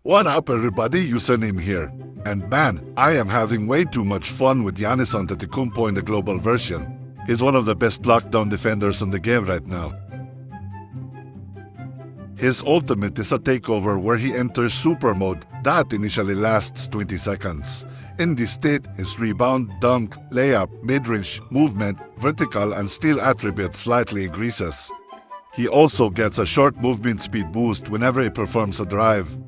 What up everybody, username here. And man, I am having way too much fun with Giannis Antetokounmpo in the global version. He's one of the best lockdown defenders in the game right now. His ultimate is a takeover where he enters super mode that initially lasts 20 seconds. In this state, his rebound, dunk, layup, mid-range, movement, vertical and steal attribute slightly increases. He also gets a short movement speed boost whenever he performs a drive.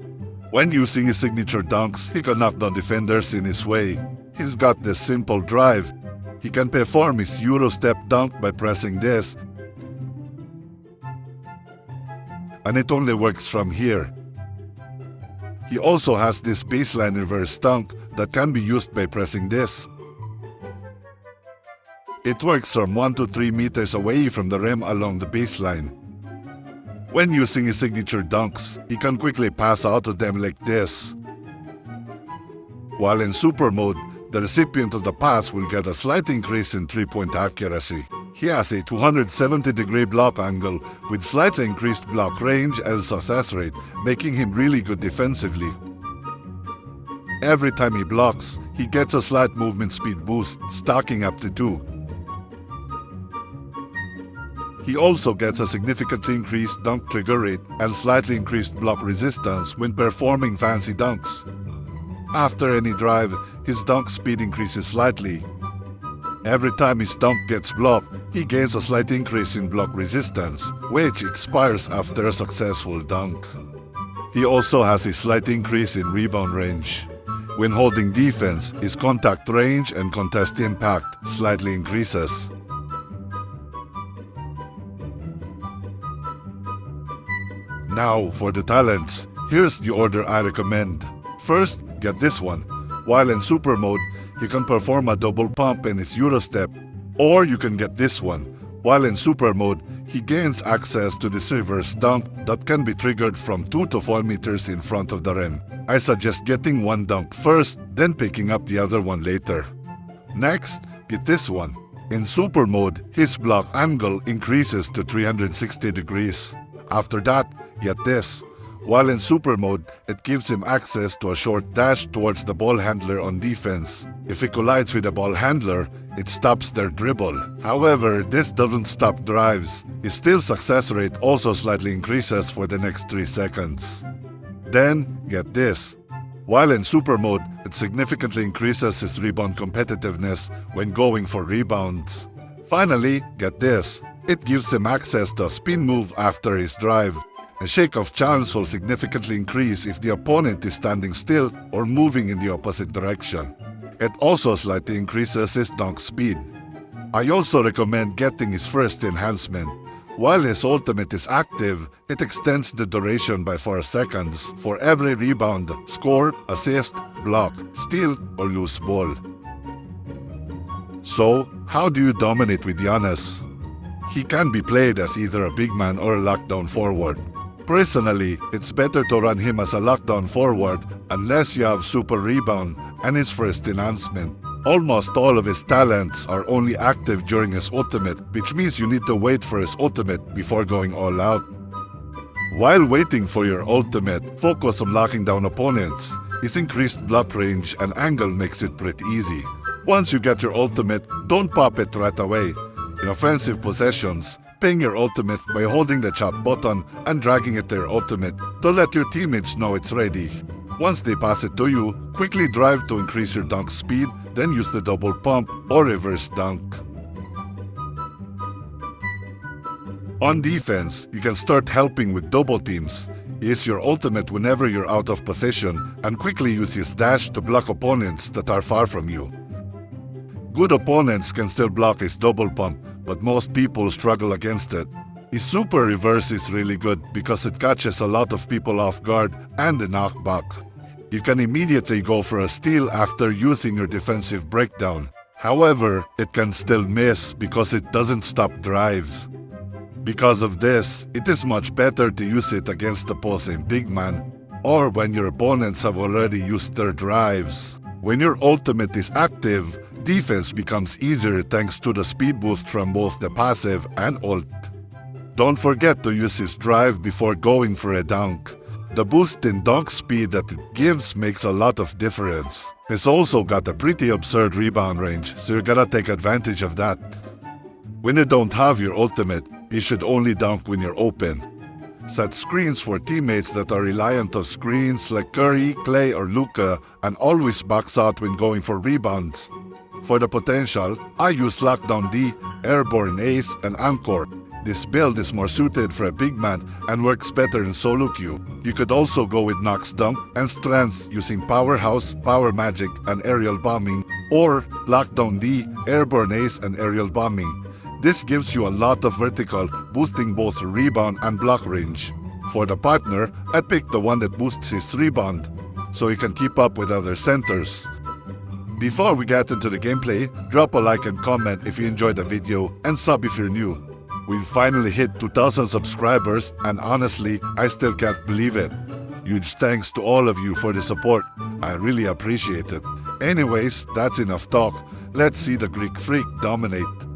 When using his signature dunks, he can knock down defenders in his way. He's got this simple drive. He can perform his Euro step dunk by pressing this, and it only works from here. He also has this baseline reverse dunk that can be used by pressing this. It works from 1 to 3 meters away from the rim along the baseline. When using his signature dunks, he can quickly pass out of them like this. While in super mode, the recipient of the pass will get a slight increase in 3-point accuracy. He has a 270-degree block angle with slightly increased block range and success rate, making him really good defensively. Every time he blocks, he gets a slight movement speed boost, stacking up to 2. He also gets a significantly increased dunk trigger rate and slightly increased block resistance when performing fancy dunks. After any drive, his dunk speed increases slightly. Every time his dunk gets blocked, he gains a slight increase in block resistance, which expires after a successful dunk. He also has a slight increase in rebound range. When holding defense, his contact range and contest impact slightly increases. Now for the talents, here's the order I recommend. First, get this one. While in super mode, he can perform a double pump in his Euro step. Or you can get this one. While in super mode, he gains access to this reverse dunk that can be triggered from 2 to 4 meters in front of the rim. I suggest getting one dunk first, then picking up the other one later. Next, get this one. In super mode, his block angle increases to 360 degrees. After that, get this. While in super mode, it gives him access to a short dash towards the ball handler on defense. If he collides with the ball handler, it stops their dribble. However, this doesn't stop drives. His steal success rate also slightly increases for the next 3 seconds. Then, get this. While in super mode, it significantly increases his rebound competitiveness when going for rebounds. Finally, get this. It gives him access to a spin move after his drive. A shake-off chance will significantly increase if the opponent is standing still or moving in the opposite direction. It also slightly increases his dunk speed. I also recommend getting his first enhancement. While his ultimate is active, it extends the duration by 4 seconds for every rebound, score, assist, block, steal, or loose ball. So, how do you dominate with Giannis? He can be played as either a big man or a lockdown forward. Personally, it's better to run him as a lockdown forward unless you have super rebound and his first enhancement. Almost all of his talents are only active during his ultimate, which means you need to wait for his ultimate before going all out. While waiting for your ultimate, focus on locking down opponents. His increased block range and angle makes it pretty easy. Once you get your ultimate, don't pop it right away. In offensive possessions, ping your ultimate by holding the chop button and dragging it to your ultimate to let your teammates know it's ready. Once they pass it to you, quickly drive to increase your dunk speed, then use the double pump or reverse dunk. On defense, you can start helping with double teams. Use your ultimate whenever you're out of position and quickly use his dash to block opponents that are far from you. Good opponents can still block his double pump, but most people struggle against it. His super reverse is really good because it catches a lot of people off guard and a knockback. You can immediately go for a steal after using your defensive breakdown. However, it can still miss because it doesn't stop drives. Because of this, it is much better to use it against the opposing big man or when your opponents have already used their drives. When your ultimate is active, defense becomes easier thanks to the speed boost from both the passive and ult. Don't forget to use his drive before going for a dunk. The boost in dunk speed that it gives makes a lot of difference. It's also got a pretty absurd rebound range, so you gotta take advantage of that. When you don't have your ultimate, you should only dunk when you're open. Set screens for teammates that are reliant on screens like Curry, Clay, or Luka, and always box out when going for rebounds. For the potential, I use Lockdown D, Airborne Ace, and Anchor. This build is more suited for a big man and works better in solo queue. You could also go with Nox Dunk and Strands using Powerhouse, Power Magic, and Aerial Bombing, or Lockdown D, Airborne Ace, and Aerial Bombing. This gives you a lot of vertical, boosting both rebound and block range. For the partner, I'd pick the one that boosts his rebound, so he can keep up with other centers. Before we get into the gameplay, drop a like and comment if you enjoyed the video, and sub if you're new. We've finally hit 2,000 subscribers, and honestly, I still can't believe it. Huge thanks to all of you for the support. I really appreciate it. Anyways, that's enough talk. Let's see the Greek Freak dominate.